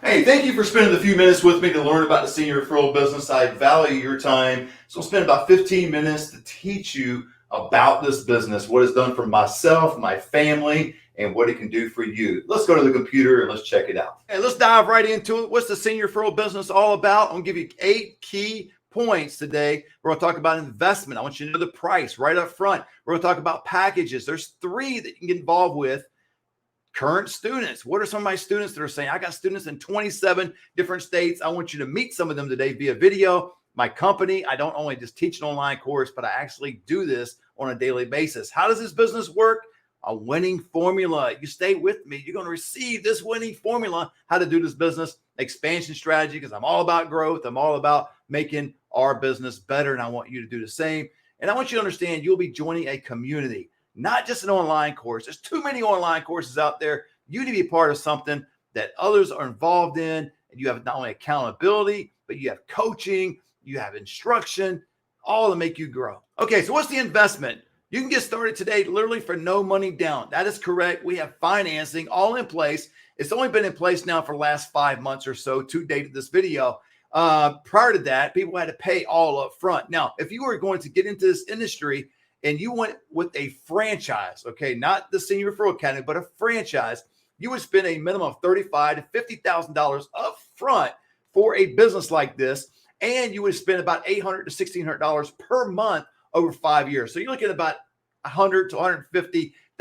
Hey, thank you for spending a few minutes with me to learn about the Senior Referral Business. I value your time. So I'll spend about 15 minutes to teach you about this business, what it's done for myself, my family, and what it can do for you. Let's go to the computer and let's check it out. Okay, let's dive right into it. What's the Senior Referral Business all about? I'm going to give you 8 key points today. We're going to talk about investment. I want you to know the price right up front. We're going to talk about packages. There's 3 that you can get involved with. Current students. What are some of my students that are saying, I got students in 27 different states. I want you to meet some of them today via video. My company, I don't only just teach an online course, but I actually do this on a daily basis. How does this business work? A winning formula. You stay with me, you're going to receive this winning formula, how to do this business expansion strategy, because I'm all about growth. I'm all about making our business better, and I want you to do the same. And I want you to understand you'll be joining a community, not just an online course. There's too many online courses out there. You need to be part of something that others are involved in, and you have not only accountability, but you have coaching, you have instruction, all to make you grow. Okay, so what's the investment? You can get started today literally for no money down. That is correct. We have financing all in place. It's only been in place now for the last 5 months or so to date of this video. Prior to that, people had to pay all up front. Now, if you were going to get into this industry and you went with a franchise, okay, not the Senior Referral Academy, but a franchise, you would spend a minimum of $35,000 to $50,000 up front for a business like this, and you would spend about $800 to $1,600 per month over 5 years. So you're looking at about $100,000 to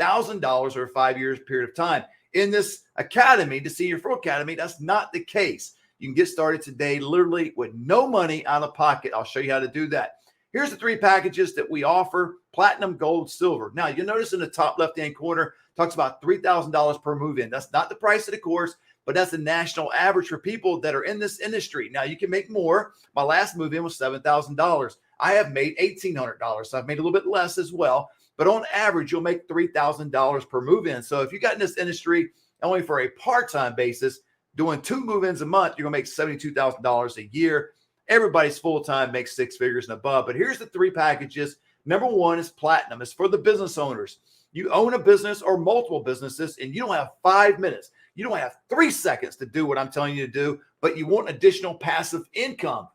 $150,000 over a 5 years period of time. In this academy, the Senior Referral Academy, that's not the case. You can get started today literally with no money out of pocket. I'll show you how to do that. Here's the 3 packages that we offer: platinum, gold, silver. Now, you'll notice in the top left-hand corner, talks about $3,000 per move-in. That's not the price of the course, but that's the national average for people that are in this industry. Now, you can make more. My last move-in was $7,000. I have made $1,800, so I've made a little bit less as well. But on average, you'll make $3,000 per move-in. So if you got in this industry only for a part-time basis, doing 2 move-ins a month, you're going to make $72,000 a year. Everybody's full-time makes 6 figures and above. But here's the 3 packages. Number 1 is platinum. It's for the business owners. You own a business or multiple businesses, and you don't have 5 minutes. You don't have 3 seconds to do what I'm telling you to do, but you want additional passive income.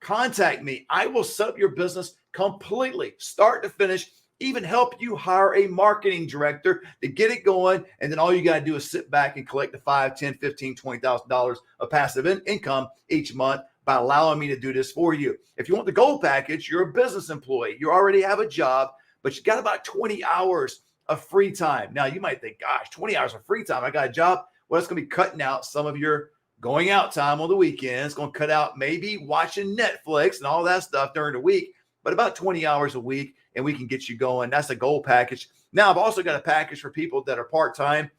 Contact me. I will set up your business completely, start to finish, even help you hire a marketing director to get it going. And then all you got to do is sit back and collect the $5,000, $10,000, $15,000, $20,000 of passive income each month by allowing me to do this for you. If you want the gold package, you're a business employee. You already have a job, but you got about 20 hours of free time. Now, you might think, gosh, 20 hours of free time. I got a job. Well, it's going to be cutting out some of your going out time on the weekends. It's going to cut out maybe watching Netflix and all that stuff during the week, but about 20 hours a week, and we can get you going. That's a gold package. Now, I've also got a package for people that are part-time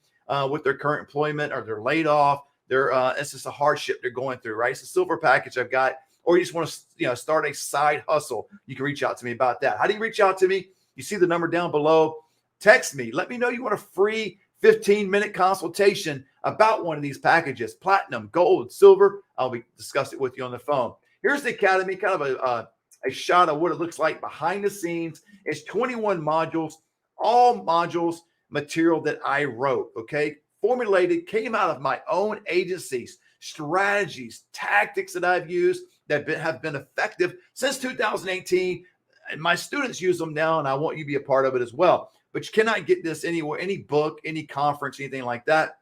with their current employment, or they're laid off. It's just a hardship they're going through, right? It's a silver package I've got, or you just want to start a side hustle. You can reach out to me about that. How do you reach out to me? You see the number down below. Text me. Let me know you want a free 15-minute consultation about one of these packages: platinum, gold, silver. I'll be discussing it with you on the phone. Here's the academy, kind of a shot of what it looks like behind the scenes. It's 21 modules, all modules material that I wrote, okay? Formulated, came out of my own agencies, strategies, tactics that I've used that have been effective since 2018. And my students use them now, and I want you to be a part of it as well. But you cannot get this anywhere, any book, any conference, anything like that.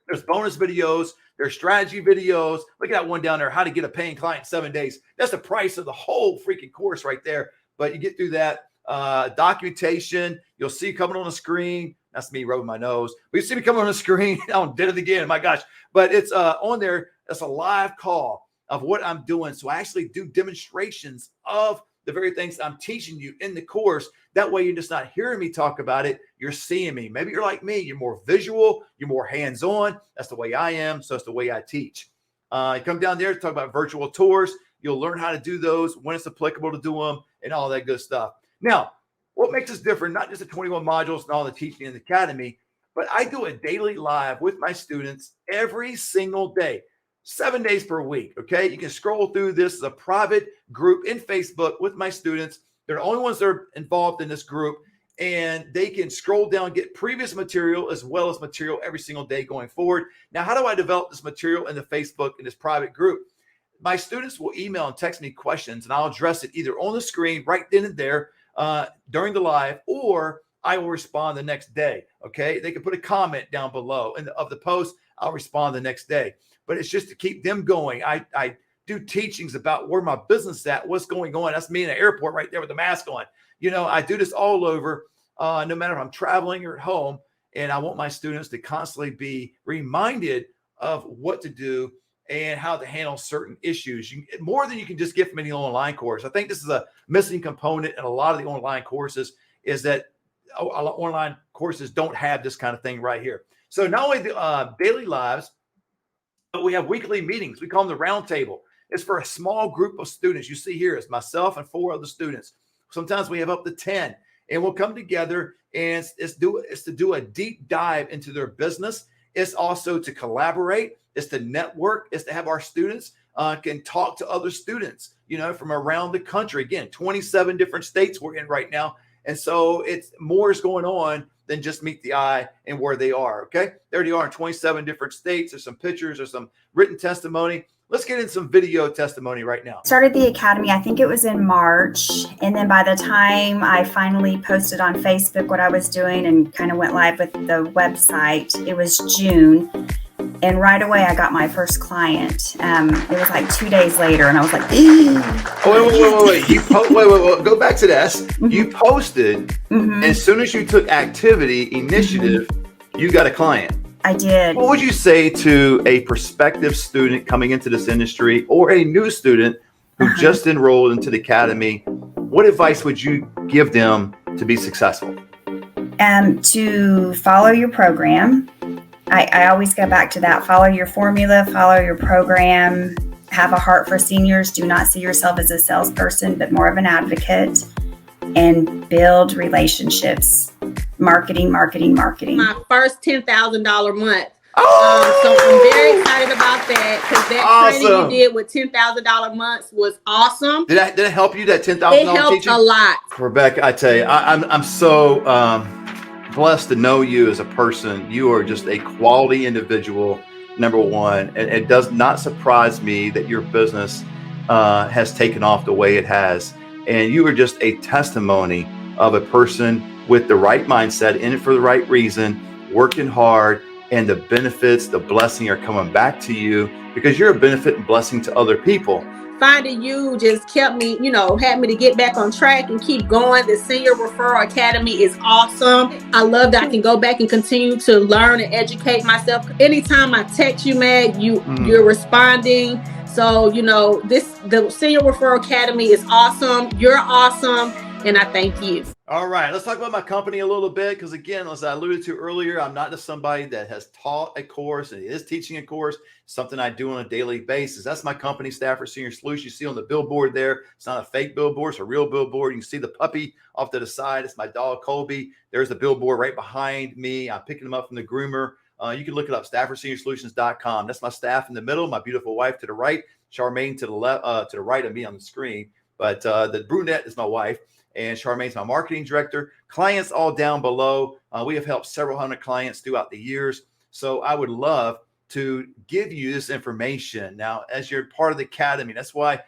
There's bonus videos. There's strategy videos. Look at that one down there, how to get a paying client in 7 days. That's the price of the whole freaking course right there. But you get through that. Documentation, you'll see coming on the screen. That's me rubbing my nose. But you see me coming on the screen. I did it again. My gosh. But it's on there. It's a live call of what I'm doing. So I actually do demonstrations of the very things I'm teaching you in the course. That way you're just not hearing me talk about it. You're seeing me. Maybe you're like me. You're more visual. You're more hands-on. That's the way I am. So that's the way I teach. You come down there to talk about virtual tours. You'll learn how to do those, when it's applicable to do them, and all that good stuff. Now, what makes us different, not just the 21 modules and all the teaching in the academy, but I do a daily live with my students every single day, 7 days per week, okay? You can scroll through this as a private group in Facebook with my students. They're the only ones that are involved in this group. and they can scroll down, get previous material as well as material every single day going forward. Now, how do I develop this material in the Facebook in this private group? My students will email and text me questions, and I'll address it either on the screen right then and there during the live, or I will respond the next day. Okay, they can put a comment down below of the post. I'll respond the next day. But it's just to keep them going. I do teachings about where my business is at, what's going on. That's me in the airport right there with the mask on. I do this all over, no matter if I'm traveling or at home, and I want my students to constantly be reminded of what to do and how to handle certain issues. More than you can just get from any online course. I think this is a missing component in a lot of the online courses, is that online courses don't have this kind of thing right here. So not only the daily lives, but we have weekly meetings. We call them the round table. It's for a small group of students. You see here, it's myself and 4 other students. Sometimes we have up to 10, and we'll come together, and it's to do a deep dive into their business. It's also to collaborate. It's to network. It's to have our students can talk to other students, from around the country. Again, 27 different states we're in right now. And so it's more is going on than just meet the eye and where they are. Okay. There they are in 27 different states. There's some pictures, there's some written testimony. Let's get in some video testimony right now. Started the academy, I think it was in March. And then by the time I finally posted on Facebook what I was doing and kind of went live with the website, it was June. And right away, I got my first client. It was like 2 days later, and I was like, wait. Go back to this. Mm-hmm. You posted, and as soon as you took activity, initiative, you got a client. I did. What would you say to a prospective student coming into this industry, or a new student who just enrolled into the academy? What advice would you give them to be successful? To follow your program. I always go back to that. Follow your formula, follow your program, have a heart for seniors. Do not see yourself as a salesperson, but more of an advocate, and build relationships. Marketing. My first $10,000 month. So I'm very excited about that, because that training you did with $10,000 months was awesome. Did it help you, that $10,000 teaching? It helped a lot. Rebecca, I tell you, I'm so blessed to know you as a person. You are just a quality individual, number one. And it does not surprise me that your business has taken off the way it has. And you are just a testimony of a person with the right mindset, in it for the right reason, working hard, and the benefits, the blessing are coming back to you because you're a benefit and blessing to other people. Finding you just kept me, had me to get back on track and keep going. The Senior Referral Academy is awesome. I love that I can go back and continue to learn and educate myself. Anytime I text you, Meg, you're responding. So, the Senior Referral Academy is awesome. You're awesome. And I thank you. All right, let's talk about my company a little bit, because again, as I alluded to earlier, I'm not just somebody that has taught a course and is teaching a course, something I do on a daily basis. That's my company, Stafford Senior Solutions. You see on the billboard there, it's not a fake billboard, it's a real billboard. You can see the puppy off to the side. It's my dog, Colby. There's the billboard right behind me. I'm picking him up from the groomer. You can look it up, StaffordSeniorSolutions.com. That's my staff in the middle, my beautiful wife to the right, Charmaine to the left, to the right of me on the screen. But the brunette is my wife. And Charmaine's my marketing director. Clients all down below. We have helped several hundred clients throughout the years. So I would love to give you this information. Now, as you're part of the academy, that's why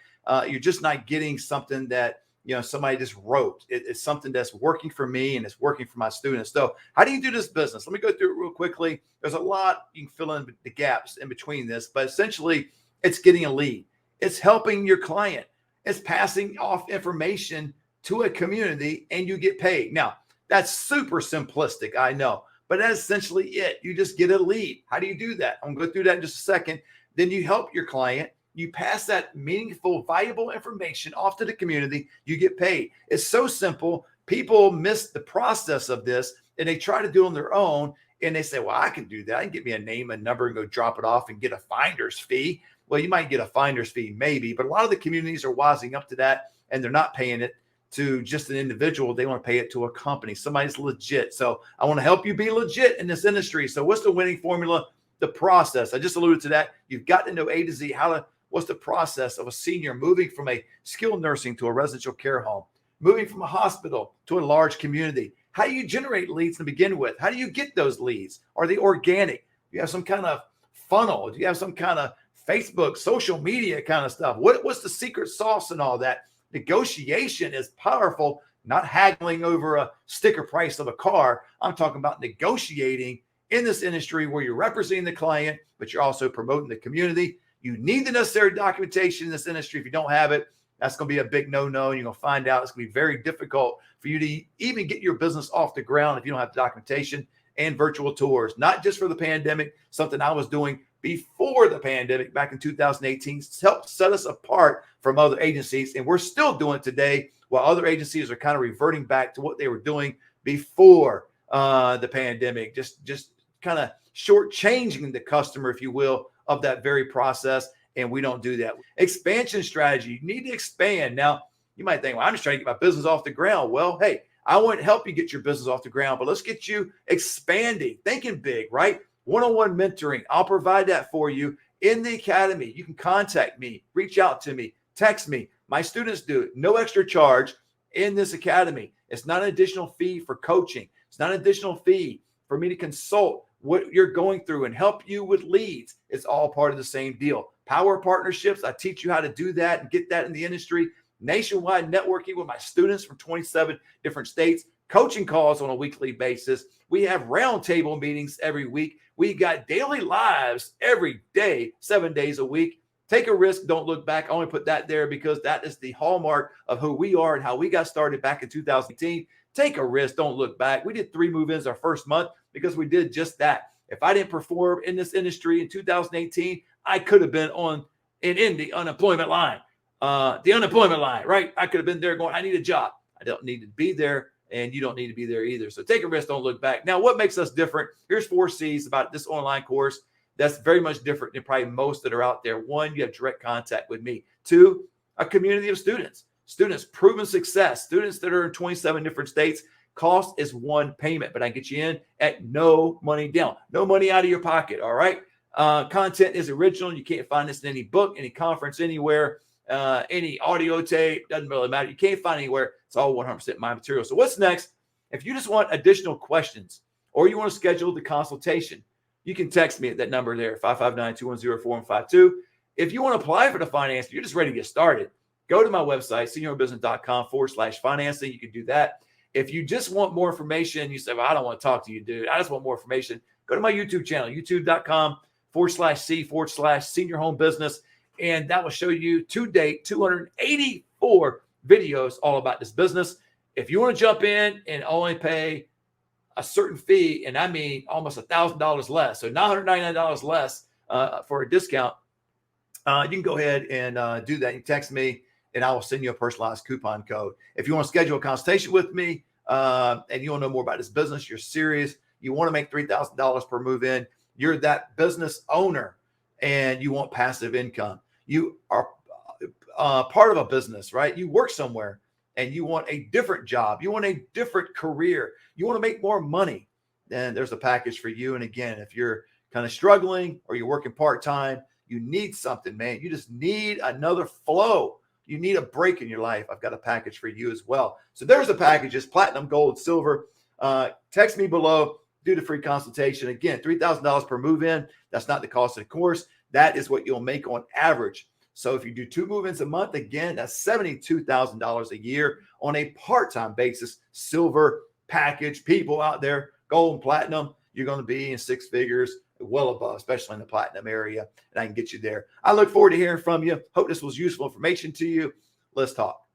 you're just not getting something that somebody just wrote. It's something that's working for me and it's working for my students. So how do you do this business? Let me go through it real quickly. There's a lot. You can fill in the gaps in between this, but essentially it's getting a lead. It's helping your client. It's passing off information to a community, and you get paid. Now, that's super simplistic, I know, but that's essentially it. You just get a lead. How do you do that? I'm going to go through that in just a second. Then you help your client. You pass that meaningful, valuable information off to the community. You get paid. It's so simple. People miss the process of this, and they try to do it on their own, and they say, well, I can do that. I can get me a name and number and go drop it off and get a finder's fee. Well, you might get a finder's fee maybe, but a lot of the communities are wising up to that, and they're not paying it to just an individual. They want to pay it to a company. Somebody's legit. So I want to help you be legit in this industry. So what's the winning formula? The process. I just alluded to that. You've got to know A to Z what's the process of a senior moving from a skilled nursing to a residential care home, moving from a hospital to a large community. How do you generate leads to begin with? How do you get those leads? Are they organic? Do you have some kind of funnel? Do you have some kind of Facebook, social media kind of stuff? What's the secret sauce and all that? Negotiation is powerful, not haggling over a sticker price of a car. I'm talking about negotiating in this industry where you're representing the client, but you're also promoting the community. You need the necessary documentation in this industry. If you don't have it, that's going to be a big no-no. And you're going to find out it's going to be very difficult for you to even get your business off the ground if you don't have the documentation and virtual tours, not just for the pandemic, something I was doing before the pandemic back in 2018, helped set us apart from other agencies. And we're still doing it today while other agencies are kind of reverting back to what they were doing before the pandemic, just kind of shortchanging the customer, if you will, of that very process. And we don't do that. Expansion strategy. You need to expand. Now, you might think, well, I'm just trying to get my business off the ground. Well, hey, I want to help you get your business off the ground, but let's get you expanding, thinking big, right? One-on-one mentoring. I'll provide that for you in the academy. You can contact me, reach out to me, text me. My students do it. No extra charge in this academy. It's not an additional fee for coaching. It's not an additional fee for me to consult what you're going through and help you with leads. It's all part of the same deal. Power partnerships. I teach you how to do that and get that in the industry. Nationwide networking with my students from 27 different states. Coaching calls on a weekly basis. We have roundtable meetings every week. We got daily lives every day, 7 days a week. Take a risk, don't look back. I only put that there because that is the hallmark of who we are and how we got started back in 2018. Take a risk, don't look back. We did 3 move-ins our first month because we did just that. If I didn't perform in this industry in 2018, I could have been in the unemployment line. Right? I could have been there going, I need a job. I don't need to be there, and you don't need to be there either. So take a risk, don't look back. Now, what makes us different? Here's 4 C's about this online course that's very much different than probably most that are out there. 1, you have direct contact with me. 2, a community of students. Students, proven success. Students that are in 27 different states. Cost is 1 payment, but I get you in at no money down. No money out of your pocket, all right? Content is original. You can't find this in any book, any conference, anywhere, any audio tape. Doesn't really matter. You can't find anywhere. It's all 100% my material. So what's next? If you just want additional questions or you want to schedule the consultation, you can text me at that number there, 559-210-4152. If you want to apply for the financing, you're just ready to get started, go to my website, seniorbusiness.com/financing. You can do that. If you just want more information, you say, well, I don't want to talk to you, dude. I just want more information. Go to my YouTube channel, youtube.com/C/senior home business. And that will show you to date 284 videos all about this business. If you want to jump in and only pay a certain fee, and I mean almost $1,000 less, so $999 less for a discount, you can go ahead and do that. You text me, and I will send you a personalized coupon code. If you want to schedule a consultation with me and you want to know more about this business, you're serious, you want to make $3,000 per move in, you're that business owner, and you want passive income. You are part of a business, right? You work somewhere and you want a different job. You want a different career. You want to make more money. Then there's a package for you. And again, if you're kind of struggling or you're working part-time, you need something, man. You just need another flow. You need a break in your life. I've got a package for you as well. So there's the packages, platinum, gold, silver. Text me below, do the free consultation. Again, $3,000 per move in. That's not the cost of the course. That is what you'll make on average. So if you do 2 move-ins a month, again, that's $72,000 a year on a part-time basis. Silver package, people out there, gold and platinum, you're going to be in 6 figures, well above, especially in the platinum area, and I can get you there. I look forward to hearing from you. Hope this was useful information to you. Let's talk.